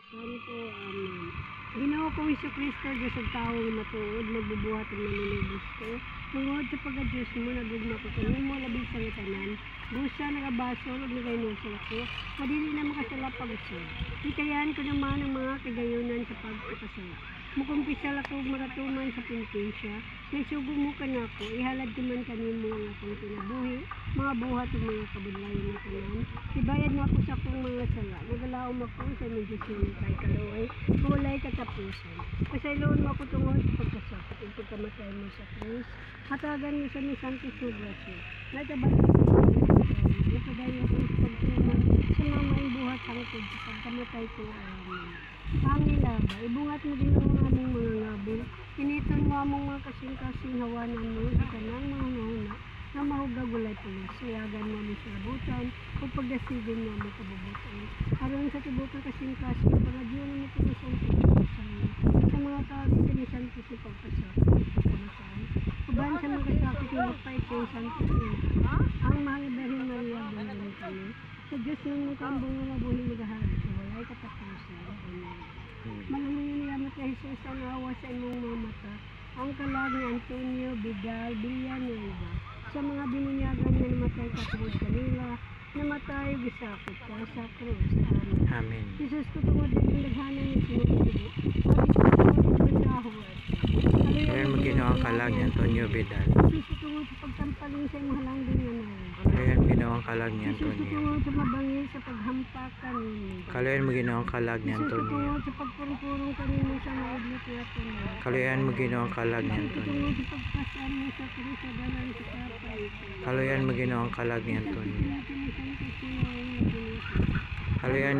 Kani po, Ginoo kong Kristo Diyos ang taong matuod, magbubuhat ang manunubos ko. Tungod sa pagka-Diyos mo, nagugma ko kanimo, labing sa tanan. Busa nagabasol, ug nagaynusan ko. Madili na makasala pag-usod. Ikayan ko naman ang mga kagayunan sa pagkakasala. Mukumpisal ako magatuman sa pinsya. Naisugo mo ka na ako, ihalad ko man kanimo ang akong kinabuhi, mga buhat ng mga kabudlayan na tanan. Ibayad na ako sa akong mga sala. Nagalaom ako sa mga Diyos mo kay kaluoy, kulay katapusan. Pasayloon mo ako tungod sa pagkasakit, ang pagkamatay mo sa krus. Hatagan mo sa misantos mo grasya. Natabag ko sa napadayon ko sa pagtuman sa mga maing buhat hangtod sa pagkamatay ko. Pangilaba, ibungat mo din ang among mga ngabol. Piniton mo among mga kasing-kasing hawanan mo sa kanang mga nauna na mahugag walay pulos. Sayagan mo among salabutan o pagdasigin mo among kabubutan. Aron sa tibukan kasing-kasing, pangadyon mo pinisan sa mga tao pinisan ko sa pagpasakit. Uban sa mga kasakit ng magpait sa santos niya. Ang mahal na Birhen Maria, buhay kami. Sa Diyos ng mutambong na mabuhay magahari sa walay katapusan. Malamunin niya mo kay Jesus ang awa sa imong mga mata. Ang kalag ni Antonio Vidal Villanueva. Sa mga binunyagan na namatay katungod kanila, namatay gisakit ka sa krus. Amen. Jesus ko tungod ng daghanan ng sinutubo. Pati ko tungod sa ahuat. Ayan maginawa ang kalag ni Antonio Vidal. Jesus tungod sa pagtampaling sa imong halangding na naman. Ayan maginawa ang kalag ni Jesus Antonio. tungod sa mabangil sa paghampakan ninyo. Kalayan maginawa ang kalag ni Jesus Antonio. tungod sa pagpurong-purong kanino sa maidlit na tunay. Kalayan maginawa ang kalag ni Antonio. Tungod sa pagpasan mo sa krus sa dalan sa kapay. Kalayan maginawa ang kalag ni Antonio. Kalayan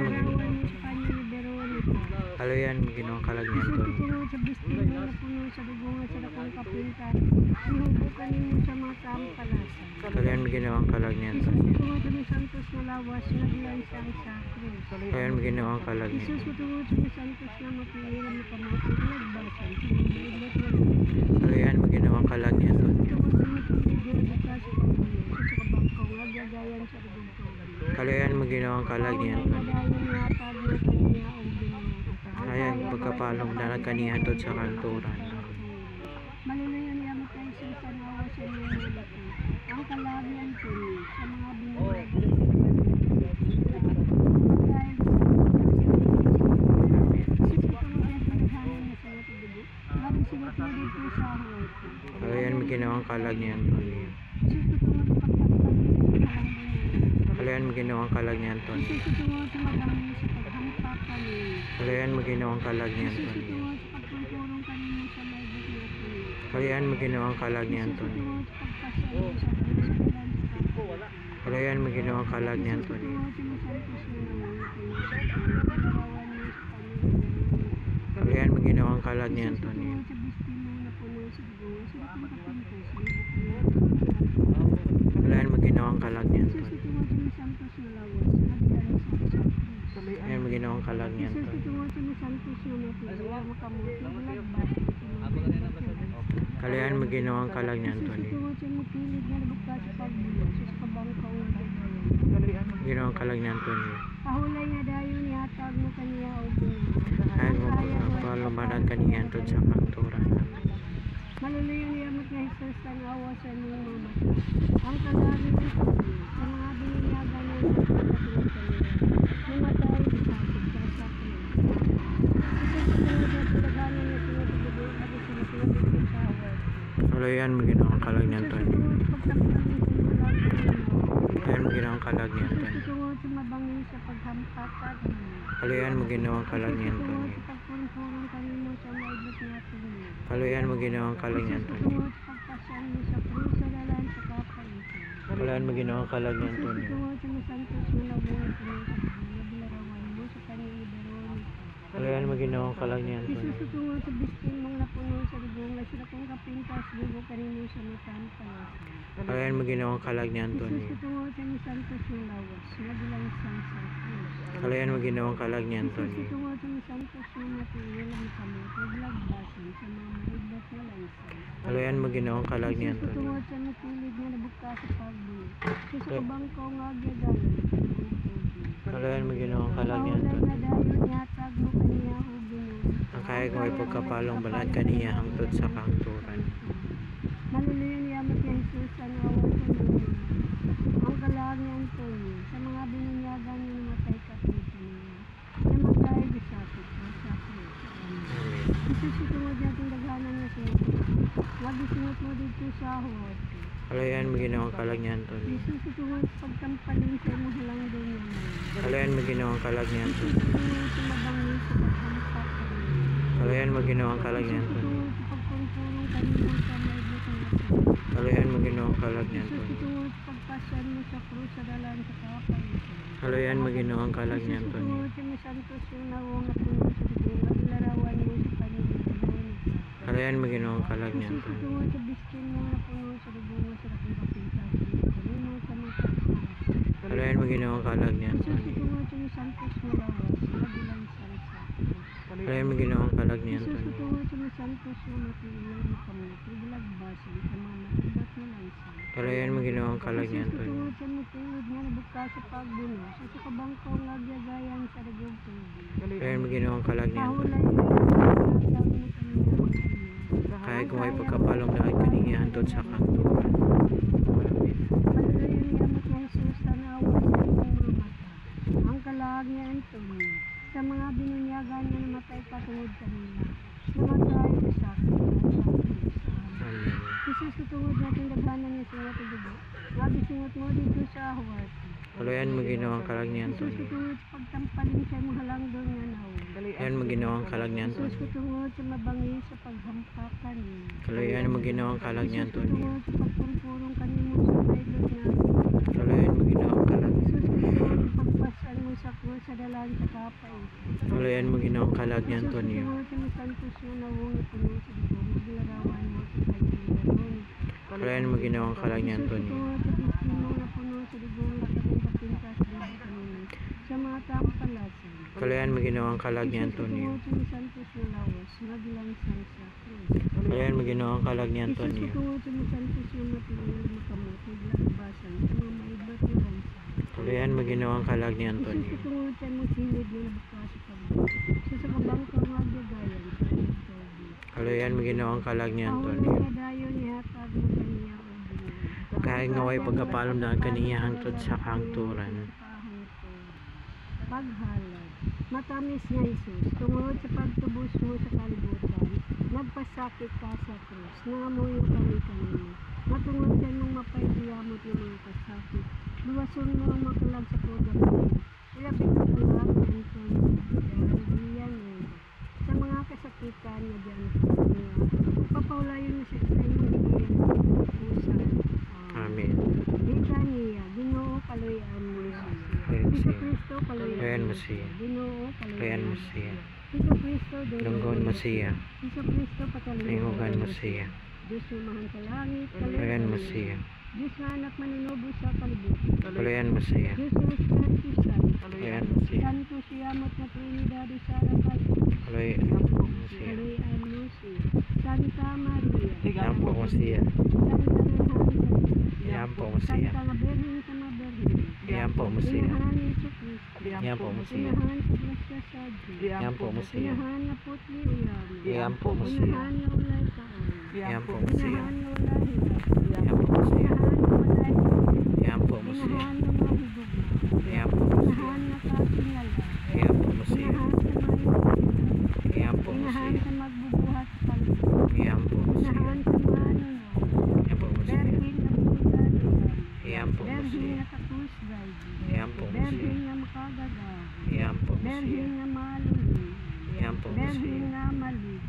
Kalayan maginawa ang kalag ni Antonio. Tungod sa bistin mo na puno sa dugungan sa dakong kapintan. Ihubo kanino sa mga kampalasan. Kalayan maginawa ang kalag ni Antonio. Tungod sa mga santos na lawas na gilansang sa krus. Kalayan maginawa ang kalag ni Jesus, Antonio. tungod sa mga santos na mapiliran na pamati, nagbasan, sinibigit na Kalayan maginawa ang kalag ni Antonio. tungod sa mga pilihan na kasi pamilya, sa kabangkong, nagagayan sa dugong. Kalayan maginawa ang kalag ni Antonio. Ayan pagkapalong na nagkanihatod sa kanturan. Maluluyo niya mo kayo sa tanawa sa mga malaki. Ang kalabian ko sa mga binuhay. Kalayan maginawa ang kalag ni Antonio. Kalayan maginawa ang kalag ni Antonio. Kalayan maginawa ang kalag ni Antonio. Kalayan maginawa ang kalag ni Antonio. Kalayan maginawa ang kalag ni Antonio. Kalayan maginawa ang kalag ni Antonio. Kalayan maginawa ang kalag ni Antonio. Kalayan maginawa ang kalag ni Antonio. Kalayan maginawa ang kalag ni Antonio. Ginawa ang kalag ni Antonio. Pahulay nga dayon ihatag mo kaniya o Ay palumanan kanihatod sa kanturan. maluluyo niya mo kay Jesus ang awa sa inyong mga mata. Ang kalari ng sa mga bininyagan ng pagkakatulog kanila. Namatay sa sakit. Jesus tungod sa pagkaganan na sinutubo at sinutubo sa awad. Kalayan maginawa ang kalag ni Antonio. Kalayan maginawa ang kalag ni Antonio. Tungod sa mabangin sa paghampakat. Kalayan maginawa ang kalag ni Tungod Antonio. sa pagpurong-purong kanino sa maibot na tunay. Kalayan maginawa ang kalag ni Antonio. Tungod sa pagpasyan mo sa krus sa dalan sa kapaitan. Kalayan maginawa ang kalag ni Antonio. Tungod sa mga santos na nabuhay sa mga nabilarawan mo sa kanyang ibaron. Kalayan maginawa ang kalag ni Jesus, Antonio. tungod sa bistin mong napuno sa dugungan sila kong kapintas dugo kanino sa matan palasan. Kalayan maginawa ang kalag ni Jesus, Antonio. tungod sa mga santos na lawas na bilansang sa krus. Kalayan maginawa ang kalag ni Jesus, Antonio. tungod sa mga santos na matuwilang kamo naglagbasan sa mga maibot na lansang. Kalayan maginawa ang kalag ni Jesus, Antonio. tungod sa nakilig na nabuka sa pagbuo. Jesus, kabangkaw nga agyagan. Kalayan maginawa ang kalag ni Pahulay Antonio. nga dayon ihatag mo pagkapalong balad kaniya hangtod sa kahangturan. Maluluyan yamat ni Jesus ang awan sa lupa. Ang kalangyan to niya, sa mga binunyagan niya namatay ka dito niya. Namatay bisapit sa krus. Jesus, itungod natin daghanan niya sa ito. Magisingot mo dito sa huwag. Kalayan mo ginawang kalag ni Anton. Jesus, itungod pagtampaling sa mo halang doon niya. Kalayan mo ginawang kalag ni Anton. Jesus, itungod sa mabangis sa paghampak ka rin. Kalayan mo ginawang kalag ni Jesus, Anton. itungod sa pagpungpurong kanino sa maibot ng natin. Kalayan mo ginawang kalag ni Jesus, Anton. itungod sa pagpasyan mo sa krus sa dalan sa kapalitan. Kalayan mo ginawang kalag ni Jesus, Anton. itungod sa masantos yung nawang na puno sa dugo, larawan mo sa panimulan. Kalayan mo ginawang kalag ni Jesus, Anton. itungod sa biskin mo na puno sa dugo mo sa nakipagpinta. Kanino sa mga kapalitan. Kalayan mo ginawang kalag ni Jesus, Anton. itungod sa masantos mo lawas, nagilan sa rasa. Kalayan mo ginawang kalag ni Jesus, Anton. itungod sa masantos mo matilang makamot, naglagbasi, sa mga matibat na lansan. Kalayan mo ginawang kalag ni Jesus, Anton. itungod sa mutulod nga nabukas sa pagbuno, sa kabangko nga agyagayan sa dagog tubig. Kalayan mo ginawang kalag ni Anton. Kahulay nga nagkakatang na kanilang Kaya kung ay pagkapalong dahil kaniya hangtod sa kahangturan. Amen. Malalayan niya mo kung Jesus sa nawas sa iyong mga mata. Ang kalag niya Antonio, sa mga binunyagan niya namatay patungod kanila. Namatay sa sakit at sakit. Amen. Jesus, itungod natin daghanan niya sa mga tudugo. Mabisingot mo dito sa huwag. Kalayan mo ginawang kalag ni Jesus, Anton. itungod sa pagtampalin sa mga halang doon nga naon. Kalayan mo ginawang kalag ni Anton. Jesus, itungod sa mabangis sa paghampakan niya. Kalayan mo ginawang kalag ni Jesus, Anton. itungod sa pagpurpurong kanimo sa pailot nga. Kalayan mo ginawang kalag. Jesus, itungod sa pagpasan mo sa krus sa dalan sa kapay. Kalayan mo ginawang kalag ni Jesus, Antonio. itungod sa masantos nga nawong na puno sa dugo, maglarawan mo sa kaibigan. Kalayan mo ginawang kalag ni Jesus, Antonio. itungod sa biskin mo na puno sa dugo, lakadong kapintas dito kanino. Sa mga tampalasan. Kalayan mo ginawang kalag ni Jesus, Antonio. itungod sa masantos nga lawas, maglansang sa krus. Kalayan mo ginawang kalag ni Jesus, Antonio. itungod sa masantos nga matilang makamot, naglabasan sa mga maibat na lansan. Kalayan mo ginawang kalag ni Jesus, Antonio. itungod sa masilid na nabukas sa pagbukas. Sa kabangkang nga gagayan sa tubig. Kalayan mo ginawang kalag ni Ahulay Antonio. nga dayon ihatag mo kaniya o binuhay. Kahit nga way pagkapalong dahil kaniya hangtod sa kahangturan. Paghalad. Matamis nga Jesus, tungod sa pagtubos mo sa kalibutan, nagpasakit ka sa krus, nangamuyo kami kanino. Matungod sa mong mapaidiyamot ng mga kasakit, luwason mo ang makalag sa purgatorio. Ilapit mo kalag ng Antonio, dahil diyan sa mga kasakitan na diyan sa kanya. Papahulayon mo siya sa iyong higyan ng pusan. Amen. Dita niya, Ginoo kaloyan mo siya. Amen Kristo siya. Kristo kaloyan Kaloyan mo mo siya. Ginoo Kalayan kaloyan mo mo siya. Kristo Kristo Lunggon mo siya. Kristo Kristo patalingan Lingugan mo siya. Diyos na mahal sa langit, Kalayan mo siya. Diyos na anak maninubo sa kalibutan. Kalayan mo siya. Diyos na Espiritu Santo. Kalayan mo siya. Santo siyamot na Trinidad sa Arakat. Kalayan mo siya. Kaloyan mo siya. Santa Maria. Yampo mo siya. Santa Virgen. Yampo mo siya. Santa Virgen sa mga Virgen. Yampo mo siya. Inahan ni Jesucristo. Yampo mo siya. Inahan sa Grasya sa Diyos. Yampo mo siya. Inahan na putli uyan. Yampo mo siya. Inahan na ulay kaan. Yampo mo siya. Inahan na ulay hilang. Yampo mo siya. Inahan na ulay hilang. Yampo mo siya. Inahan na mahigugma. Yampo mo siya. Inahan na katingala. Yampo mo siya. Inahan sa mahigugma. Yampo mo Inahan siya. sa magbubuhat sa kalibutan. Yampo mo siya. Inahan sa manuno. Yampo mo siya. Berhin na punta nila. Yampo mo Berhin siya. na katusday. Yampo mo Berhin siya. na makagaga. Yampo mo siya. Berhin na maluli. Yampo mo siya. Berhin na malig.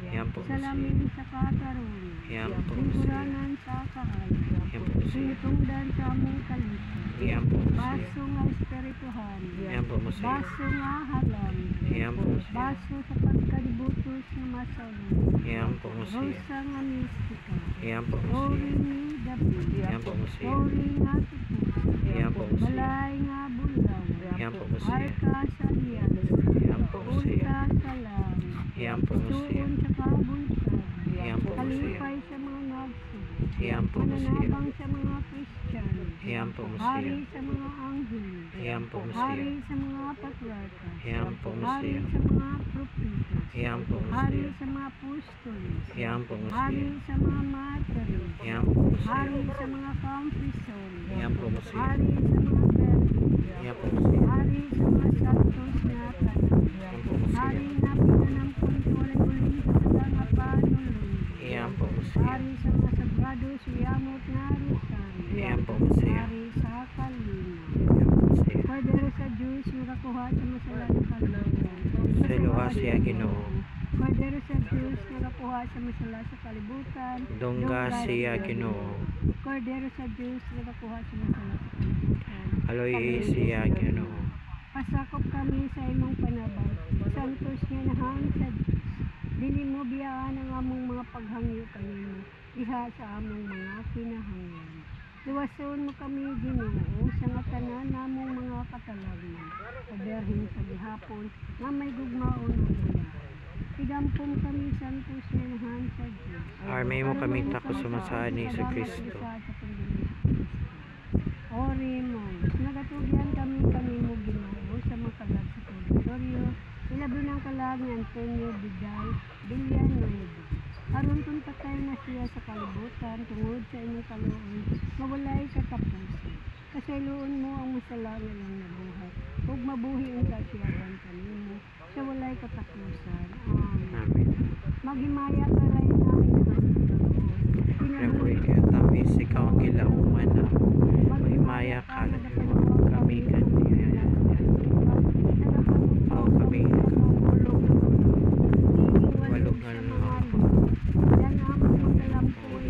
Yampo mo siya. Salamin sa kakaroon. Yampo mo siya. Singkuranan sa kaal. Yampo mo siya. Singtungdan sa among kalisa. Yampo mo siya. Baso nga espirituhan. Yampo mo siya. Baso nga halang. Yampo mo siya. Baso sa pagkalibutos na masawi. Yampo mo siya. Rosa nga mistika. Yampo mo Ori siya. ni David. Yampo mo siya. Ori nga tupos. Yampo mo siya. Balay nga bulaw. Yampo mo siya. Arka sa liyan. Yampo mo siya. Ulta sa lang. Yampo mo siya. Tuon sa kabunsan. Yampo mo siya. Kalipay sa mga nagsi. Yampo mo siya. Mananabang sa mga Kristyan. Yampo mo Hari siya. sa mga anghel. Yampo mo Hari siya. sa mga patriarka. Yampo mo Hari siya. sa mga propeta. Yan po Hari Musya. sa mga apostoles. Yan po Hari Musya. sa mga martyrs. Yan po Musya. Hari sa mga confessors. Yan po Musya. Hari sa mga virgins. Yan po Musya. Hari sa mga santos na tanan. Yan po Musya. Hari na pinanampun ko rin uli sa mga panulong. Yan po Musya. Hari sa mga sagrados yamot na rosaryo. Yan po Musya. Hari sa kalina. Yan po Musya. Pwede sa Diyos nakakuha sa masalan kalibutan. Sa luwas siya Ginoo. Pwede sa Diyos nakakuha sa masala sa kalibutan. Dongga siya Ginoo. Cordero sa Diyos nakakuha sa masala sa kalibutan. Aloy siya Ginoo. Pasakop kami sa imong panabang. Santos nga nahang sa Diyos. Dili mo biyaan ang among mga paghangyo kanimo. Diha sa among mga kinahanglan. Luwason mo kami Ginoo sa nga tanan namong mga katalagman. Paberhin sa gihapon nga may gugmaon ang mula. Igampong kami santos nga nahang sa Diyos. Armay mo kami tako sumasaan ni sa Kristo. Orimos, nagatugyan kami kanimo Ginoo sa mga kalag sa purgatorio, ilabi ng kalag ni Antonio Vidal, Villanueva. Aron kung patay na siya sa kalibutan, tungod sa inyong kaluon, mawalay katapusan. Kasayloon mo ang masala nilang nabuhat, ug mabuhi ang kasiyahan kanimo, sa walay katapusan. Amen. Amen. Maghimaya ka rin namin Kaya po tamis ikaw ang kilauman na mahimaya ka na kami kanina. Ako kami walog nga mga yan ang magkalampoy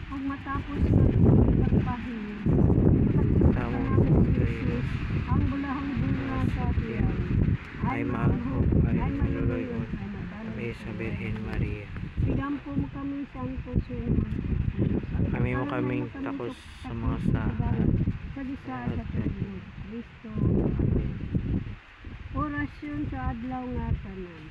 huwag matapos magpahingi tamang ang bulahang bunga sa tiyan ay maghog ay maluloy mo kami sa Birhen Maria. Pigampo mo kami Santos Kami mo kaming takos sa mga saan. sa gisa sa Kristo. Orasyon sa adlaw nga tanan.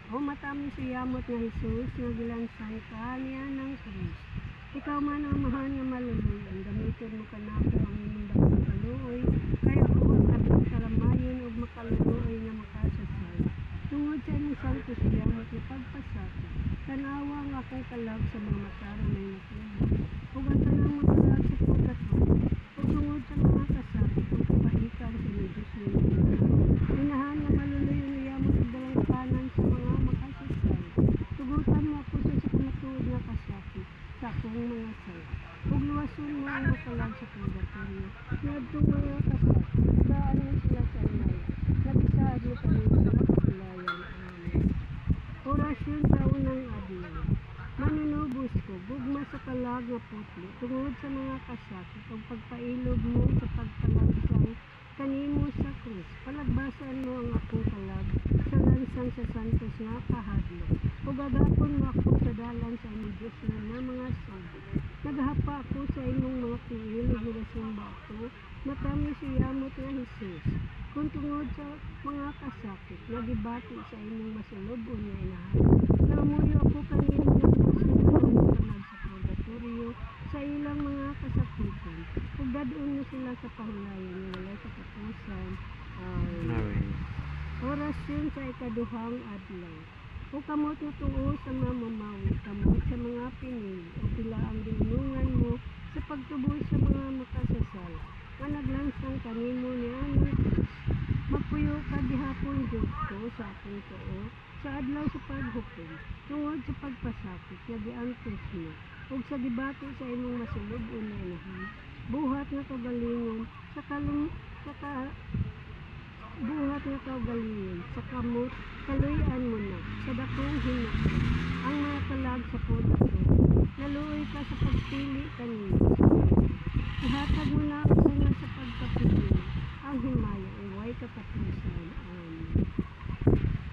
O matami si yamot nga Jesus nga gilansan ka niya ng Kristo. Ikaw man ang mahal nga maluluy, ang gamitin mo kanako ang imong dakong kaluoy, kaya ako ang abot karamayon ug makaluoy nga makasasal. Tungod sa imong santo si yamot nga pagpasakit, tanawa ang akong kalag sa mga mataro na nakuha. Ug ang tanang mga kalag sa pagkatuloy, ug tungod sa mga kasakit, ug kapaikan sa mga Diyos na inahan nga maluloy ang yamot ug dalang kanan sa mga makasasal. Tugutan mo ako sa kumatuod nga kasakit sa akong mga sala. Ug luwason mo ang makalag sa purgatorio. Ngadtong mga kasakit, daan mo sila sa inaya. Nabisaad mo kami sa kapulayan. Amen. Orasyon sa unang adlaw. Manunubos ko, gugma sa kalag nga putli, tungod sa mga kasakit, ug pagpailog mo sa pagpalagsang kanimo sa krus. Palagbasan mo ang akong kalag sa lansang sa santos nga kahadlok. Ug agapon mo ako sa dalan sa imong Diyos na mga sugo. Naghapa ako sa imong mga tiil, ug nagasumba ako, matami si yamot nga Jesus. Kung tungod sa mga kasakit, nagibati sa imong masulubon nga inahan. Namuyo ako kanino ng masulubon kanag sa purgatorio sa ilang mga kasakitan. Ug dadun mo sila sa pahulayan nga walay katapusan. Amen. Orasyon sa ikaduhang adlaw. O kamot na tuo sa mga mamawi, kamot sa mga pinili, o pila ang dinungan mo sa pagtubo sa mga makasasala, nga naglansang kanimo ni Anong Diyos. Magpuyo ka dihapon Diyos ko sa akong tuo, sa adlaw sa paghukom, tungod sa pagpasakit, nga giantos mo, ug sa dibati sa imong masulubon na inahan, buhat nga kagalingon, buhat nga kaugalingon, sa kamot, kaluyan mo na, sa dakong hinako, ang mga kalag sa purgatorio. Naluoy ka sa pagpili kanino. Ihatag mo na ako nga sa pagkapili, ang himaya, iway katapusan. Amen.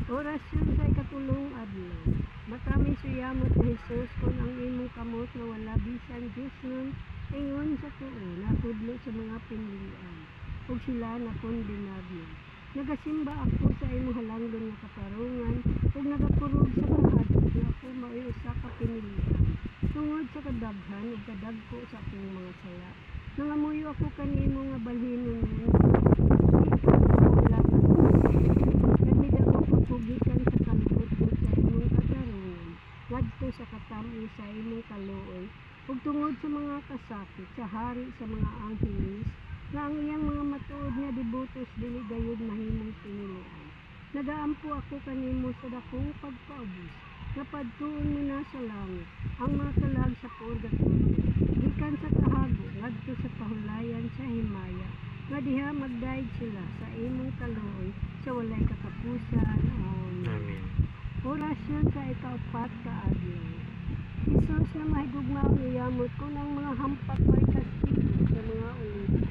Orasyon sa ikatulong adlaw. Matami siyamot ni Jesus kung ang imong kamot na wala bisan Diyos nun, ingon sa tuo, nakudlo sa mga pinilian, ug sila na kondenado. Nagasimba ako sa imong halangdon nga katarungan, ug nagakurog sa kahadlok nga ako mauusa ka pinilian. Tungod sa kadaghan ug kadagko sa akong mga sala, nangamuyo ako kanimo nga balhinon nga wala ka. sa imong kaluoy, ug tungod sa mga kasakit sa hari sa mga angheles, nga ang iyang mga matuod nga debutos dili gayud mahimong pinilian. Nagaampo ako kanimo sa dakong pagpaubos, nga padtuon mo na sa langit ang mga kalag sa purgatorio, gikan sa kahago ngadto sa pahulayan sa himaya, nga diha magdaig sila sa imong kaluoy sa walay katapusan. Amen. Orasyon sa ikaapat ka adlaw. Jesus na mahigugmaw niyamot ko ng mga hampak may kastigo sa mga ulit,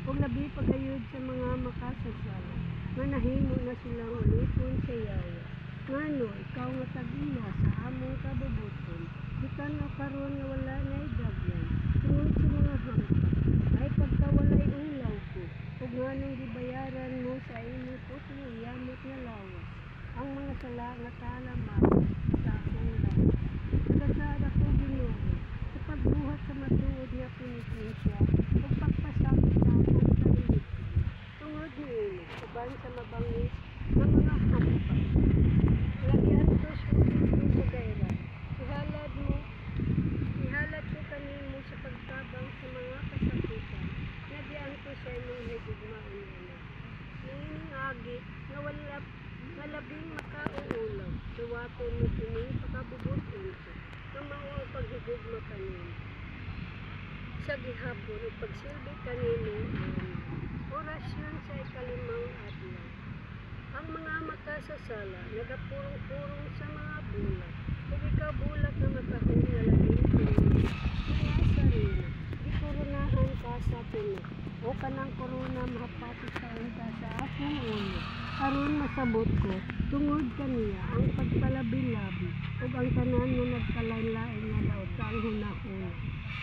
ug labi pagayod sa mga makasasala, nga nahimo na silang ulipon sa yawa. Ngano ikaw nga tag-iya sa among kabubuton, gikan nga karon nga wala na idagyan, tungod sa mga hampak, ay pagkawalay ulaw ko, ug nganong gibayaran mo sa imong putlo yamot nga lawas, ang mga sala nga talaman sa akong lawas. Kasad ako Ginoo sa pagbuhat sa matuod nga pinisensya ug pagpasakit sa akong kaliligid. Tungod niini, uban sa mabangis nga mga hampak. Lagyan ko sulit sa daira. Ihalad ko kanimo sa pagtabang sa mga kasakitan. Nagyan ko sa imong higugmaon niya. Niining agi nga labing makauulaw. Duwaton mo kini pagkabubuton ko. Nga mao paghigugma kanimo. Sa gihapon ug pagsilbi kanimo orasyon sa ikalimang adlaw. Ang mga makasasala nagapurong-purong sa mga bulag, ug ikaw bulag na matahong nga labing tulo. Kaya sarili, di koronahan ka sa tulo, o kanang korona mahapati sa unta sa akong ulo. Aron masabot ko, tungod kaniya ang pagpalabi-labi, ug ang tanan nga nagkalain-lain nga daot sa ang hunahuna.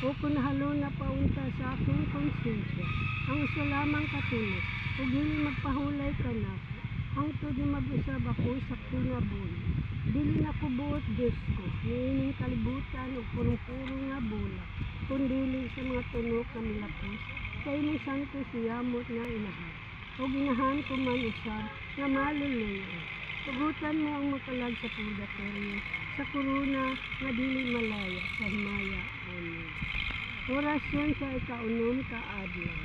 O kung nahalo na paunta sa akong konsensya, ang usa lamang katulog, ug dili magpahulay ka na ako. Hangtod na mag-usab ako sa kinabuhi. Dili na ko buot Diyos ko, niining kalibutan o purong-purong nga bulak, kundili sa mga tunok na milapos, sa imong santo siyamot nga inahan. O ginahan ko man usab nga maluluyo. Tugutan mo ang makalag sa purgatorio, sa korona nga dili malaya sa himaya. Amen. Orasyon sa ikaunom ka adlaw.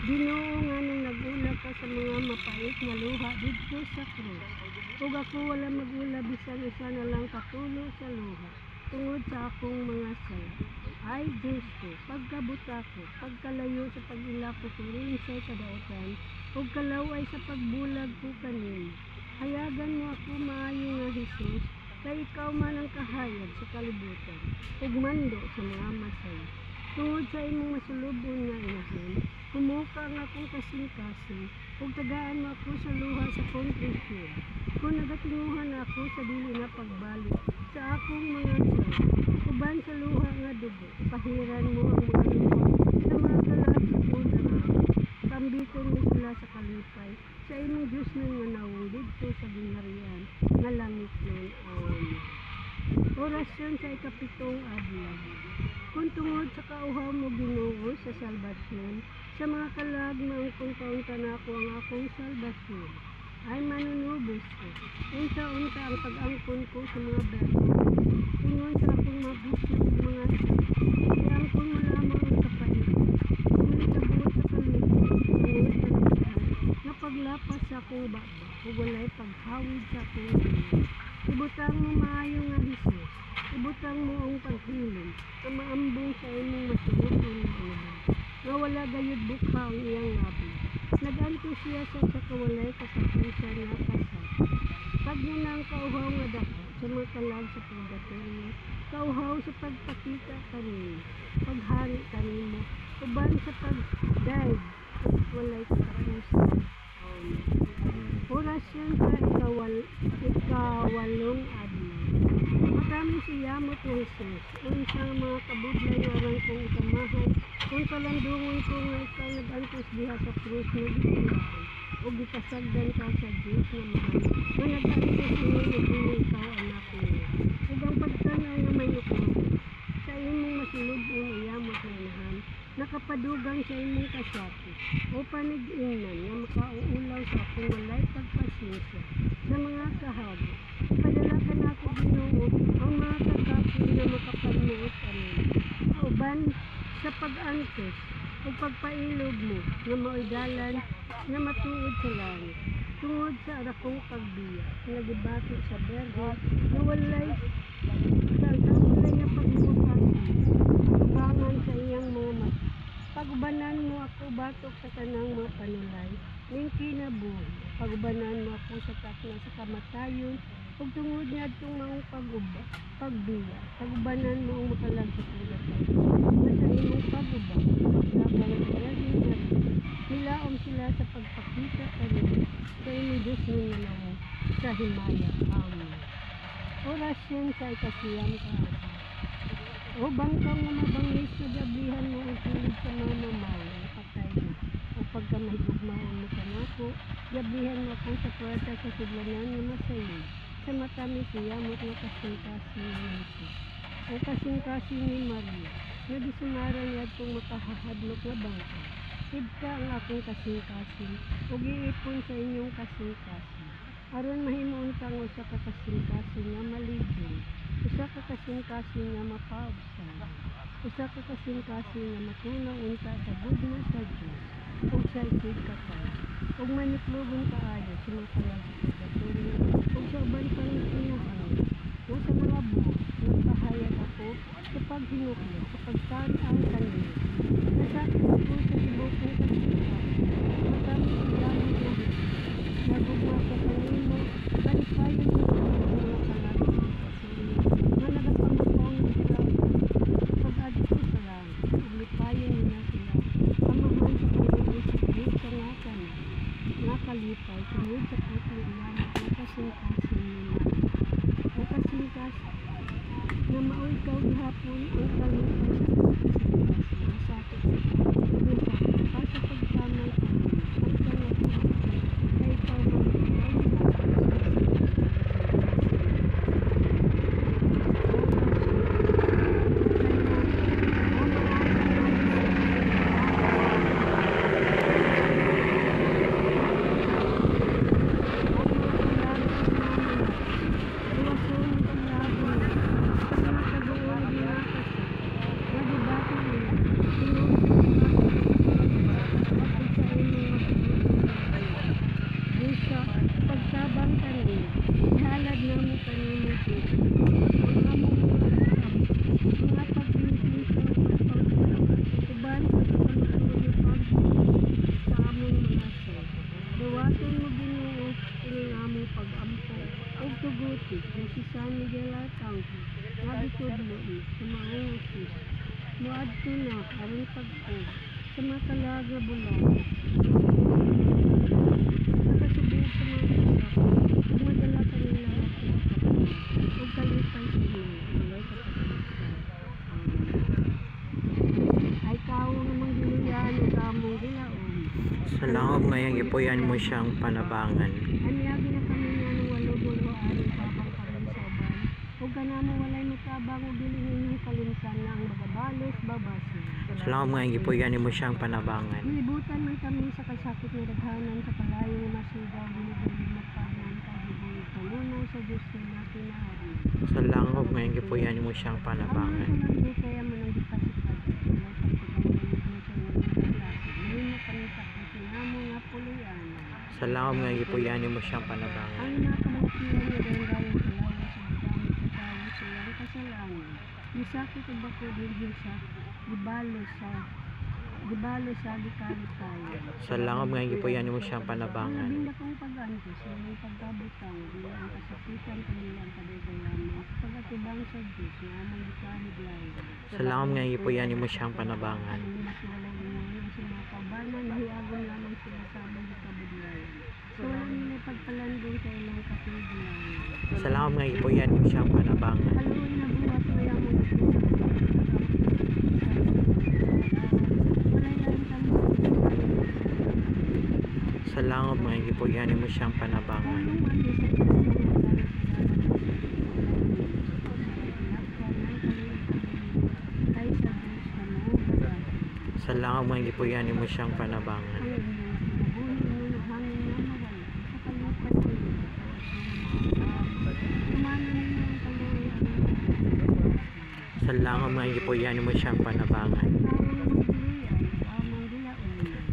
Ginoo nga nung nag-ula ka sa mga mapait nga luha didto sa krus, ug ako wala mag-ula bisan isa na lang katulo sa luha, tungod sa akong mga sala. Ay Diyos ko, pagkabuta ko, pagkalayo sa pag-ila ko tuloy sa kadaotan, ug kalaway sa pagbulag ko kanimo. Hayagan mo ako maayo nga Jesus, kay ikaw man ang kahayag sa kalibutan, ug mando sa mga masay. Tungod sa imong masulubon nga inahan, humuka nga akong kasing-kasing, ug tagaan mo ako sa luha sa kontrisyon. Kung nagatinguhan ako sa dili na pagbalik sa akong mga sala, uban sa luha nga dugo, pahiran mo ang mga luha sa mga kalag sa pudang. Kambiton mo sila sa kalipay, sa imong Diyos nun nga nawong didto sa ginharian, nga langit nun. Amen. Orasyon sa ikapitong adlaw. Kung tungod sa kauhaw mo Ginoo sa salbasyon, sa mga kalag na kung kaunta na ako ang akong salbasyon, ay manunubos ko. Unsa-unsa ang pag-angkon ko sa mga bertong. Ingon sa akong mabisyo ng mga iangkon mo lamang ang kapait. Ngunit nabuot sa kaligid, tungod sa labasan, na paglapas sa akong baba, ug walay paghawid sa akong ulo. Ibutang mo maayo nga Jesus, ibutang mo ang paghilom, na maambong sa imong masulubon na ulo. Nga wala gayud bukha ang iyang labi. Nag-anto siya sa kawalay katapusan nga kasap. Pag niya na ang kauhaw nga dako sa mga kalag sa purgatorio, kauhaw sa pagpakita kanimo, paghari kanimo, uban sa pagdaig at walay katapusan. Amen. Orasyon sa ikawalong adlaw. Matami siyamot ni Jesus, unsang mga kabudlay nga arang kong ikamahan, kung kalandungon ko nga ikaw nag-antos diha sa krus nga gitulakan, o gipasagdan ka sa Diyos nga mahal, nga nag-antos niya na dili ikaw anak niya. Ug ang pagtanaw nga may uklog, sa imong masulubon iyamot na inahan, nakapadugang sa imong kasakit, o panig-ingnan nga makauulaw sa akong walay pagpasensya sa mga kahago. Ipadala ka na ako Ginoo ang mga kagapo na makapanuot uban sa pag-antos o pagpailog mo na maudalan na matuod sa langit tungod sa arakong pagbiya na gibatok sa berho na walay na pagbubukan ubangan sa iyang mga mata. Pagubanan mo ako batok sa tanang mga panulay ning kinabuhi. Pagubanan mo ako sa takna sa kamatayon ug tungod niya itong mga pagbiya. Pagubanan mo ang makalag sa pagbatay. Sa imong pagubang pagsabang sa Virgin nilaom sila sa pagpakita kanila sa imong Diyos ng nalaw sa himaya. Amen. Orasyon sa ikasiyam kaadlaw. O bangkang mabangis na gabihan mo ang tulid sa mga mamaw na patay na. O pagkamahigugmaan mo kanako, gabihan mo ako sa puwerta sa sudlanan na masayod. Sa matamis niyamot na kasing-kasing ni Jesus. O kasing-kasing ni Maria, na disumaran niya itong makahahadlok na bangka. Ibka ang akong kasing-kasing, o giipon sa inyong kasing-kasing. Aron mahimuon kang usa ka kasing-kasing nga maligong. Usa ka kasing-kasing nga mapaubsan. Usa ka kasing-kasing nga matunaw unta sa gugma sa Diyos. Ug sa isig katay. Ug manitlogon kaayo sumakalag sa pagatuloy. Ug sa uban pang kinahanglan. O sa mga buhok, nagpahayag ako sa paghinuklo, sa pagtaan kanila. Nasakit ako sa tibok ng kasing-kasing. Matami ang gamit na hito. Nagugma sa kanimo, kalipayon mo sa mga kalagay. Nga nagapangutong sila pag-adto sa langit, uglipayon nila sila, amahan sa pag-iisip sa ngatan nga kalipay, tungod sa putli lamang na kasing-kasing nila. O kasing-kasing na maoy ikaw gihapon ang kalipay sa kasing-kasing, masakit sa pag-iisip, para sa pagsamay kanila, ang kanila ay ikaw mag-iisip. Pagsabang kanina, ihalad namin kanina dito. Ang among mga pagpintin sa uban sa pagpintin sa among mga sir. Dawaton mo binuos ining among pag-ampo o tuguti na si San Miguel Arcangel nga bitudlo sa maong usis. Muadto na aron pagpo sa matalag na bulan. Nakasubok sa mga isa, umadala kanila ako o kalipay sa inyo, walay kapatid. Ay kao namang ginuyaan o kamong gilaon. Sa langop ngayong ipuyan mo siyang panabangan. Anyagi na kami nga ng walo-walo aring tabang kami sa uban. O ganamo walay mutabang o bilhin kalimsan na ang magabalos babasi. Sa langop ngayong ipuyan mo siyang panabangan. Nilibutan man kami sa kasakit ng daghanan sa palayong masigaw, binibalik magpanan, kahibong kanunay sa Diyos na natin na hari. Sa langop ngayong ipuyan mo siyang Ang panabangan. mga tulad kaya mo nang dipasipag, wala pagpagandang mo sa mga klase. Ngayon na kami sa kasinamo nga pulian. Sa langop ngayong ipuyan mo siyang panabangan. Ang nakabangkilan niya dahil gawin sa lawa sa gamit sa tayo sa iyang kasalangan. Misakit ang bako din sa gibalo sa gikari tayo. Sa langop ngayong ipuyan mo siyang Ang panabangan. labing dakong pag-antos, ang pagkabutang, bilang ang kasakitan kanila ang kadaydayaman, pag-atubang sa Diyos, na amang gikari layo. Sa langop ngayong ipuyan mo siyang panabangan. Ang masiwalay ninyo ang sinakabanan, hiagon lamang sila sa amang gikabudlayan. So wala nila pagpalandong sa ilang kapudlayan. Sa langop ngayong ipuyan mo siyang panabangan. Haluin na buhat mo yung mga Sa langop ngayong ipuyan mo siyang panabangan. Sa langop ngayong ipuyan mo siyang panabangan. Sa langom nga po yan mo siyang panabangan.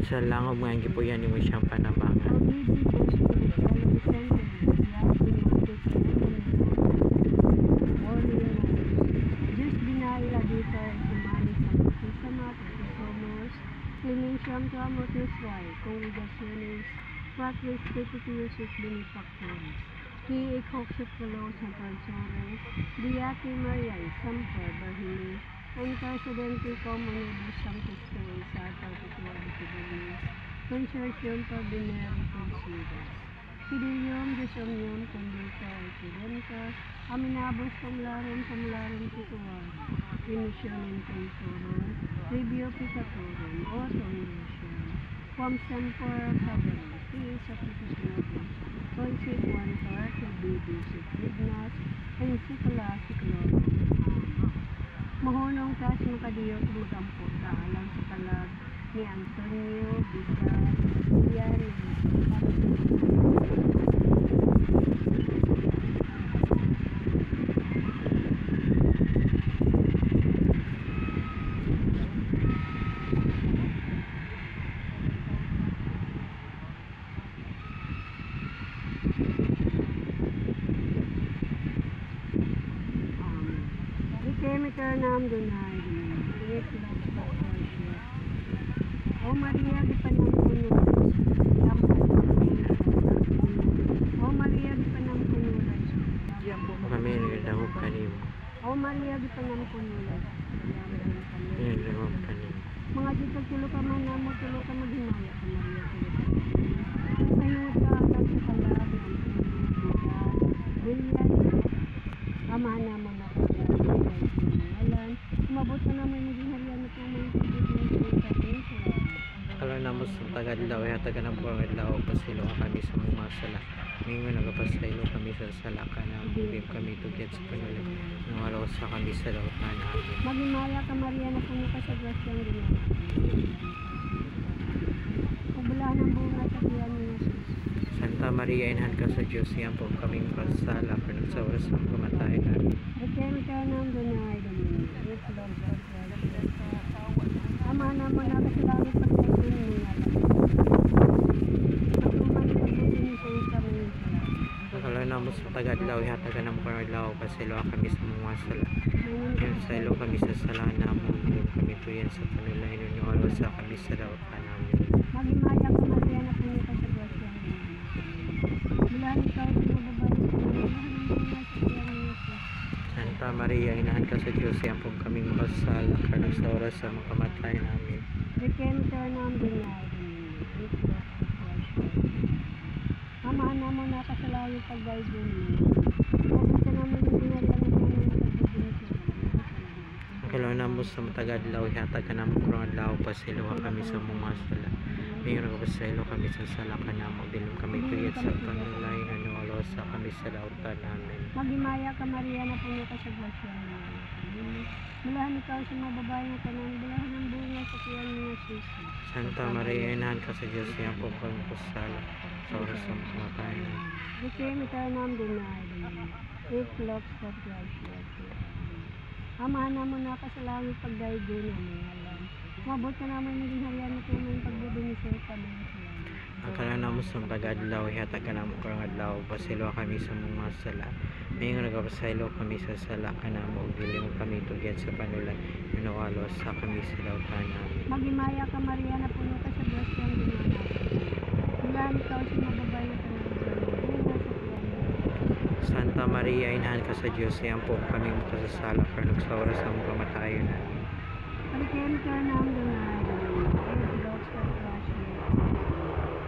Sa langom nga po yan mo siyang panabangan. Clinician to amot Nusray, Congregationis, Patris Petitius Benefactoris, Ki Ikhoksip Kalo sa Pansores, Diati Maria, Samper, Bahini, and Presidente Comunibus Sanctus Tuoy sa Tartutua de Sibulis, Consortium for Binary Considas, Fidelium Desomnium Conducta Equidenta, Aminabus Pamularum Tituari, Initium Tentorum, Review Picatorum, Auto-Illusion, Quam Semper Caberum, Peace of Petitionorum, Consit One Part, Bibis Ignas, Encycla Seclorum. Mahunong tas makadiyot magampot sa alang sa talag ni Antonio Vidal, yan Nam Dunay, O Maria di Panampunuras, O Maria di Panampunuras, Kami nagdahog kanimo. O Maria di Panampunuras, Nagdahog kanimo. mga dito tulo ka man namo, tulo ka maghimaya ka Maria, tulo ka. Ayun sa kalag, Bilyan, amahan naman ako. Umabot na naman maging harian na po mga pagkakas sa Kalau namo sa tagadlaw hatag ng pagkadlaw pasilo kami sa mga sala. Ngayon nagapasaylo kami sa salaka na bibig kami to get sa panuli. Nawala sa kami sa lautan natin. Magimaya ka Maria na puno ka sa grasyang ganyan. Pabula ng bunga sa tiyan ni Jesus. Santa Maria, inahan ka sa Diyos, yan po kaming pasala pero sa oras ng kamatayan namin. Rekem ka ng dunay dumin. Ama naman na kasalangit pagkakin mo nga lang. Pagkuman ka mo din sa kami. Kalau namo sa tagadlaw hatag ng pagkadlaw pasilo kami sa mga sala. Ngayon sa ilo kami sa sala namin kami to yan sa panulay ninyo oras sa kami sa lautan namin. Magimaya ka Maria na puno ka sa grasyang ganyan. Mulahan ikaw sa babae sa Santa Maria, inahan ka sa Diyos, yan po kaming makasala karang sa oras sa makamatay namin. Rekem ka ng dunay. Amahan na mo na kasalangit pagdaigin mo. Bakit ka naman yung dinariyan mo ng pagdaigin mo? Kalau namo sa matagadlaw hatag ka ng pagkadlaw pasiluha kami sa mga sala. Ngayon nagapasaylo kami sa sala ka na magdilim kami tuyat sa panulay na nualo sa kami sa lautan namin. Magimaya ka Maria na puno ka sa grasya mo. Mulahan ikaw sa mga babae na kanan, bulahan ng bunga sa tiyan ni Jesus. Santa Maria, inahan ka sa Diyos, yan po kaming pasala sa oras sa makamatay namin. Rekem ka ng dunay. Eight clocks of grasya. Amahan na mo na kasalangit pagdaigin mo mga alam. Mabot ka naman maging harian na po ng pagbubini sa kami. Ang kalan namo sa tagadlaw hatag ka ng pagkadlaw pasilo kami sa mga sala. Ngayon nagapasaylo kami sa sala ka na magdilim kami tuyat sa panulay nualo sa kami sa lautan namin. Magimaya ka Maria na puno ka sa grasyang ginana. Mulahan ikaw sa mga babae na kanan, bunga sa tiyan mo. Santa Maria, inahan ka sa Diyos, yan po kaming makasasala pero sa oras ng kamatayan namin. Rekem ka ng dunay. Eight clocks of grasya.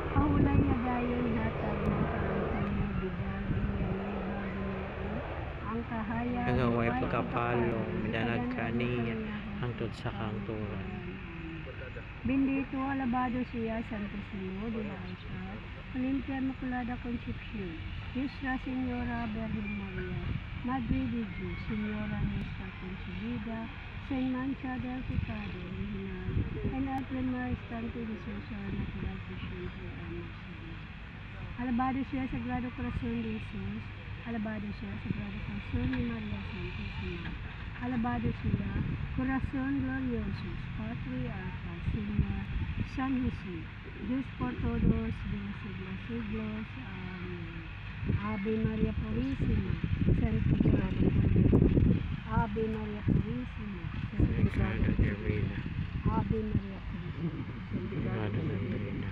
Pahulay na dayon hatag ng karantin bidal ang kahaya Nagaway pagkapalo, midanag kaniya, hangtod sa kangturan. Bendito alabado siya Santissimo de la Isla, Olimpia Immaculada Concepcion, Nuestra Señora Virgen María, Madre de Dios, Señora Nuestra Concebida, Sin Mancha del Pecado Original, and al primer instante de su natural pasión por amor. Alabado siya Sagrado Corazón de Jesus, alabado siya Sagrado Corazón de María Santísima, alabado siya, Corazon Gloriosus, Patriarca, Senior, San Jose, Diyos por todos, de los siglos siglos, Amen. Ave Maria Purísima, Santificado Ave Maria Purísima, Santificado de Rina, Ave Maria Purísima, Santificado de Rina.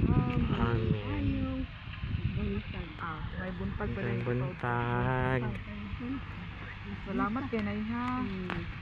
Amen. Ayong buntag. May buntag pa May rin. buntag. Salamat kay Nay ha.